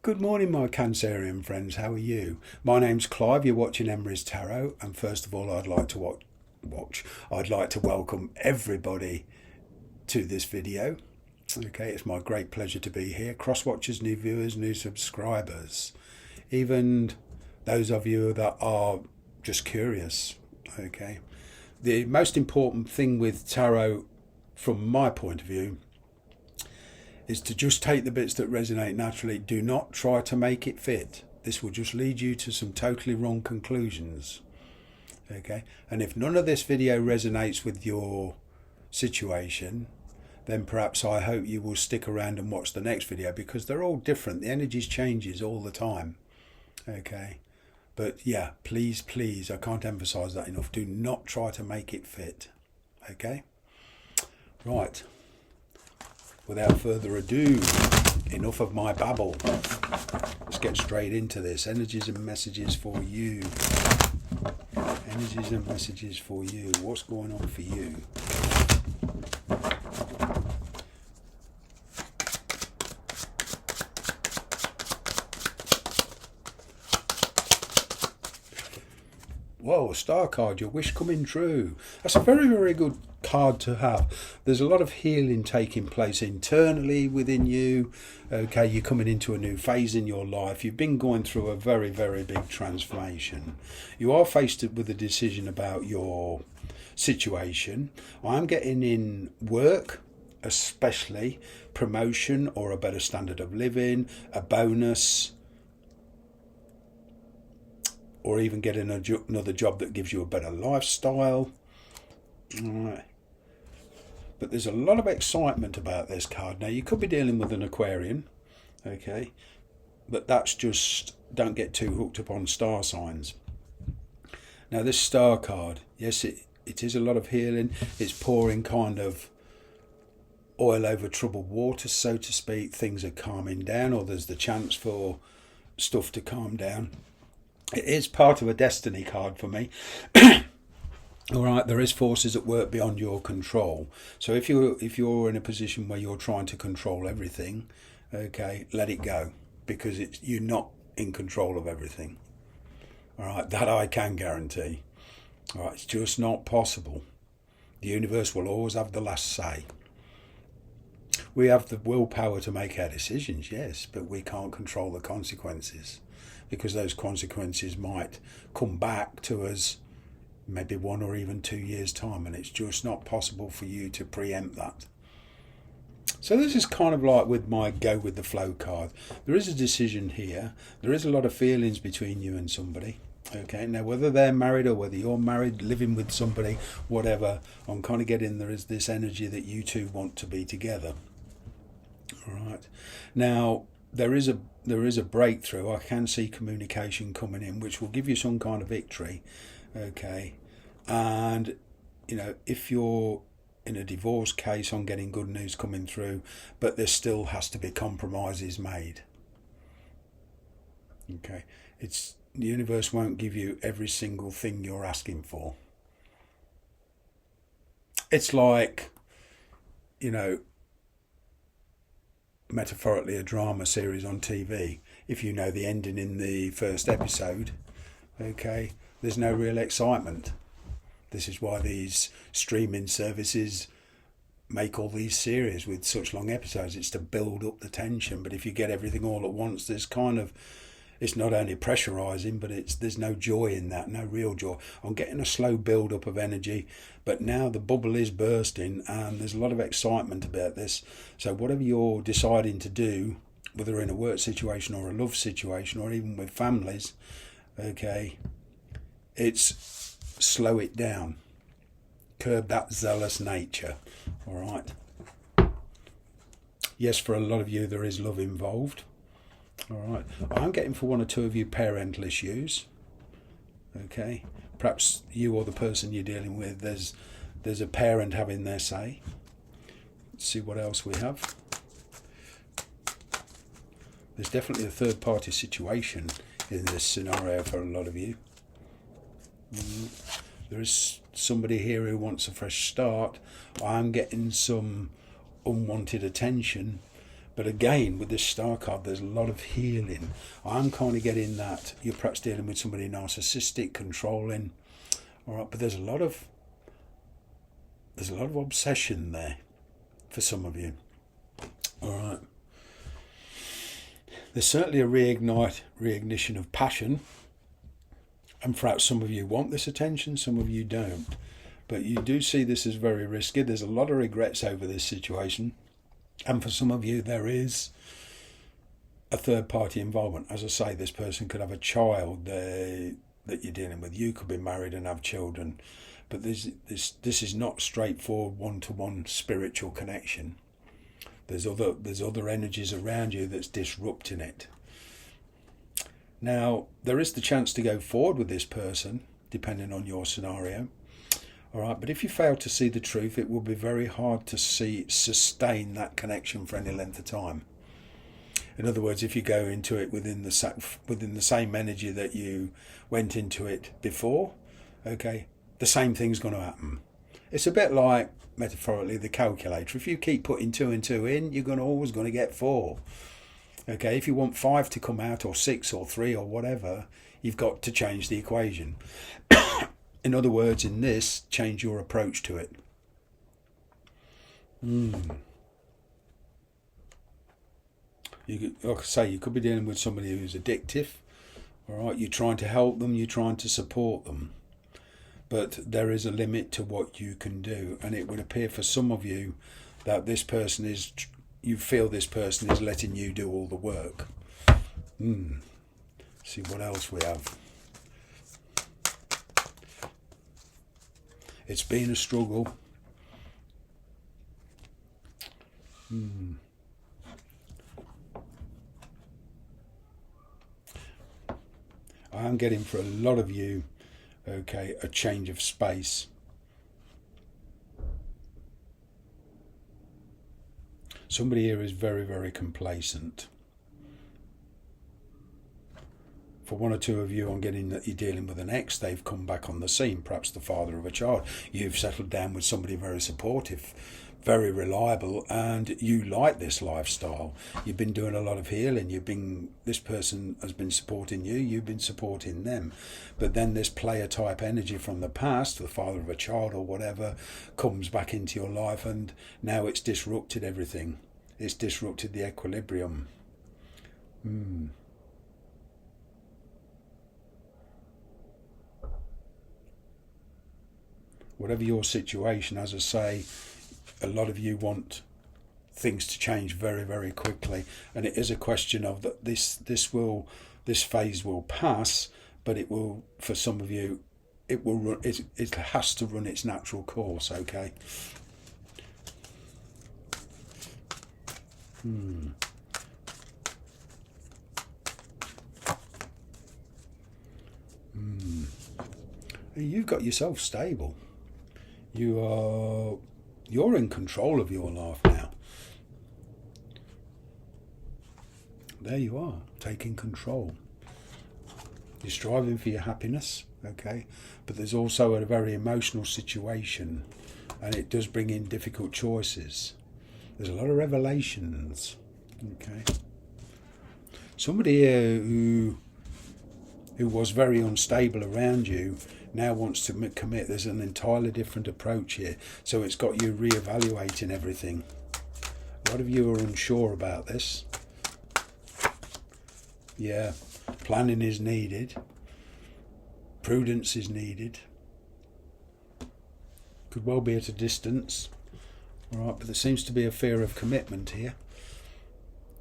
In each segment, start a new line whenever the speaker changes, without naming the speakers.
Good morning, my Cancerian friends. How are you? My name's Clive. You're watching Emery's Tarot, and first of all, I'd like to watch. I'd like to welcome everybody to this video. Okay, it's my great pleasure to be here. Cross watchers, new viewers, new subscribers, even those of you that are just curious. Okay, the most important thing with tarot, from my point of view, is to just take the bits that resonate naturally. Do not try to make it fit. This will just lead you to some totally wrong conclusions. Okay, and if none of this video resonates with your situation, then perhaps I hope you will stick around and watch the next video, because they're all different. The energies changes all the time. Okay, but yeah, please, I can't emphasize that enough. Do not try to make it fit. Okay, right. Without further ado, enough of my babble. Let's get straight into this. Energies and messages for you. Energies and messages for you. What's going on for you? Whoa, a star card, your wish coming true. That's a very, very good card to have. There's a lot of healing taking place internally within you. Okay, you're coming into a new phase in your life. You've been going through a very, very big transformation. You are faced with a decision about your situation. I'm getting in work, especially promotion or a better standard of living, a bonus, or even getting another job that gives you a better lifestyle. All right. But there's a lot of excitement about this card. Now, you could be dealing with an Aquarian, okay? But that's just, don't get too hooked up on star signs. Now, this star card, yes, it is a lot of healing. It's pouring kind of oil over troubled water, so to speak. Things are calming down, or there's the chance for stuff to calm down. It is part of a destiny card for me. All right, there is forces at work beyond your control. So if you're in a position where you're trying to control everything, okay, let it go, because you're not in control of everything. All right, that I can guarantee. All right, it's just not possible. The universe will always have the last say. We have the willpower to make our decisions, yes, but we can't control the consequences, because those consequences might come back to us maybe 1 or even 2 years' time, and it's just not possible for you to preempt that. So this is kind of like with my go with the flow card. There is a decision here. There is a lot of feelings between you and somebody. Okay, now whether they're married or whether you're married, living with somebody, whatever, I'm kind of getting there is this energy that you two want to be together. All right. Now, there is a breakthrough. I can see communication coming in, which will give you some kind of victory. Okay, and if you're in a divorce case, I'm getting good news coming through, but there still has to be compromises made. Okay, the universe won't give you every single thing you're asking for. It's like, metaphorically, a drama series on TV. If you know the ending in the first episode, okay, there's no real excitement. This is why these streaming services make all these series with such long episodes. It's to build up the tension. But if you get everything all at once, it's not only pressurizing, but there's no joy in that, no real joy. I'm getting a slow build up of energy, but now the bubble is bursting and there's a lot of excitement about this. So whatever you're deciding to do, whether in a work situation or a love situation or even with families, okay, it's slow it down. Curb that zealous nature. All right. Yes, for a lot of you, there is love involved. All right. I'm getting for 1 or 2 of you parental issues. Okay. Perhaps you or the person you're dealing with, there's a parent having their say. Let's see what else we have. There's definitely a third party situation in this scenario for a lot of you. There is somebody here who wants a fresh start. I'm getting some unwanted attention, But again, with this star card, there's a lot of healing. I'm kind of getting that you're perhaps dealing with somebody narcissistic, controlling. All right, but there's a lot of obsession there for some of you. All right. There's certainly a reignition of passion. And perhaps some of you want this attention, some of you don't. But you do see this as very risky. There's a lot of regrets over this situation. And for some of you, there is a third-party involvement. As I say, this person could have a child that you're dealing with. You could be married and have children. But this is not straightforward one-to-one spiritual connection. There's other energies around you that's disrupting it. Now, there is the chance to go forward with this person, depending on your scenario. All right, but if you fail to see the truth, it will be very hard to sustain that connection for any length of time. In other words, if you go into it within the same energy that you went into it before, okay, the same thing's going to happen. It's a bit like, metaphorically, the calculator. If you keep putting 2 and 2 in, you're always going to get 4. Okay, if you want 5 to come out, or 6 or 3 or whatever, you've got to change the equation. In other words, in this, change your approach to it. Like I say, you could be dealing with somebody who's addictive. All right, you're trying to help them, you're trying to support them. But there is a limit to what you can do. And it would appear for some of you that you feel this person is letting you do all the work. See what else we have. It's been a struggle. I'm getting for a lot of you, okay, a change of space. Somebody here is very, very complacent. For one or two of you, I'm getting that you're dealing with an ex. They've come back on the scene, perhaps the father of a child. You've settled down with somebody very supportive, very reliable, and you like this lifestyle. You've been doing a lot of healing. This person has been supporting you. You've been supporting them. But then this player type energy from the past, the father of a child or whatever, comes back into your life, and now it's disrupted everything. It's disrupted the equilibrium. Whatever your situation, as I say, a lot of you want things to change very, very quickly, and it is a question of that this phase will pass, but it will, for some of you, it has to run its natural course. Okay. You've got yourself stable. You're in control of your life now. There you are, taking control. You're striving for your happiness, okay? But there's also a very emotional situation, and it does bring in difficult choices. There's a lot of revelations, okay? Somebody here who was very unstable around you now wants to commit. There's an entirely different approach here. So it's got you reevaluating everything. A lot of you are unsure about this. Yeah, planning is needed. Prudence is needed. Could well be at a distance. All right, but there seems to be a fear of commitment here.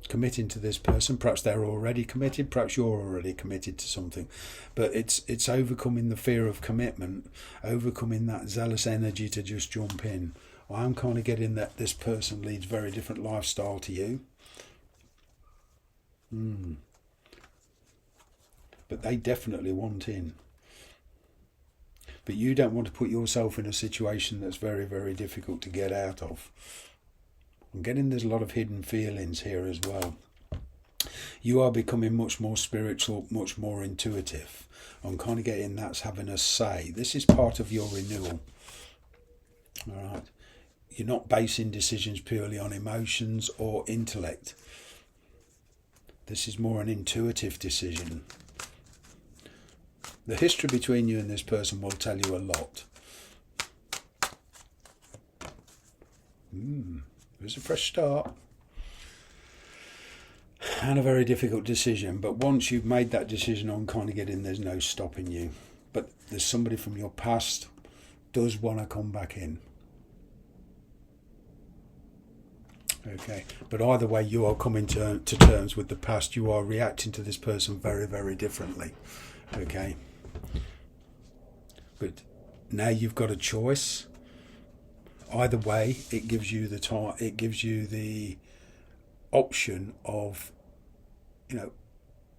Committing to this person. Perhaps they're already committed. Perhaps you're already committed to something. But it's overcoming the fear of commitment, overcoming that zealous energy to just jump in. I'm kind of getting that this person leads very different lifestyle to you. But they definitely want in. But you don't want to put yourself in a situation that's very, very difficult to get out of. I'm getting there's a lot of hidden feelings here as well. You are becoming much more spiritual, much more intuitive. I'm kind of getting that's having a say. This is part of your renewal. All right. you're not basing decisions purely on emotions or intellect. This is more an intuitive decision. The history between you and this person will tell you a lot. There's a fresh start. And a very difficult decision. But once you've made that decision on kind of getting, there's no stopping you. But there's somebody from your past does want to come back in. Okay, but either way, you are coming to terms with the past. You are reacting to this person very, very differently. Okay, but now you've got a choice. Either way, it gives you the time. It gives you the option of,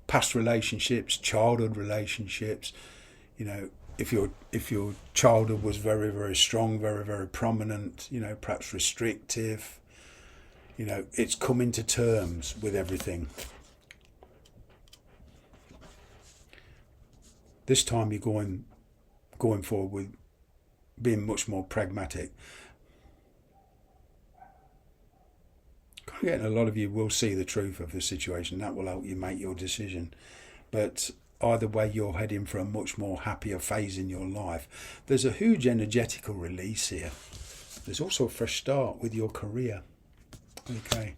past relationships, childhood relationships. If your childhood was very, very strong, very, very prominent, perhaps restrictive. It's coming to terms with everything. This time you're going forward with being much more pragmatic. Again, a lot of you will see the truth of the situation. That will help you make your decision. But either way, you're heading for a much more happier phase in your life. There's a huge energetical release here. There's also a fresh start with your career. Okay.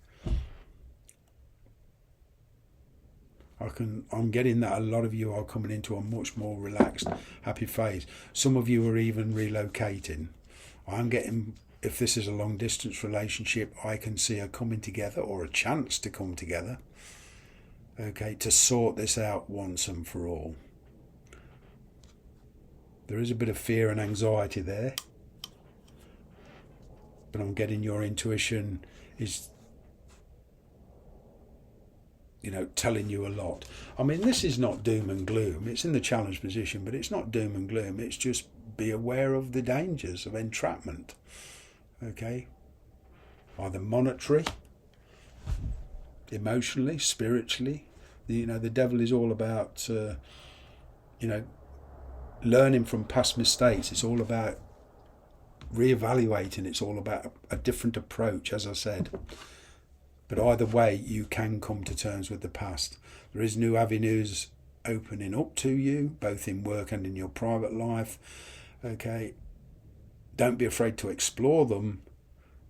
I'm getting that a lot of you are coming into a much more relaxed, happy phase. Some of you are even relocating. I'm getting, if this is a long distance relationship, I can see a coming together or a chance to come together. Okay, to sort this out once and for all. There is a bit of fear and anxiety there. But I'm getting your intuition is, telling you a lot. I mean, this is not doom and gloom. It's in the challenge position, but it's not doom and gloom. It's just be aware of the dangers of entrapment. Okay? Either monetary, emotionally, spiritually. The devil is all about, learning from past mistakes. It's all about reevaluating. It's all about a different approach, as I said. But either way, you can come to terms with the past. There is new avenues opening up to you, both in work and in your private life. Okay, don't be afraid to explore them,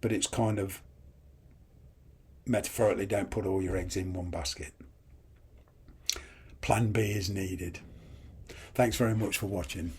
but it's kind of metaphorically, don't put all your eggs in one basket. Plan B is needed. Thanks very much for watching.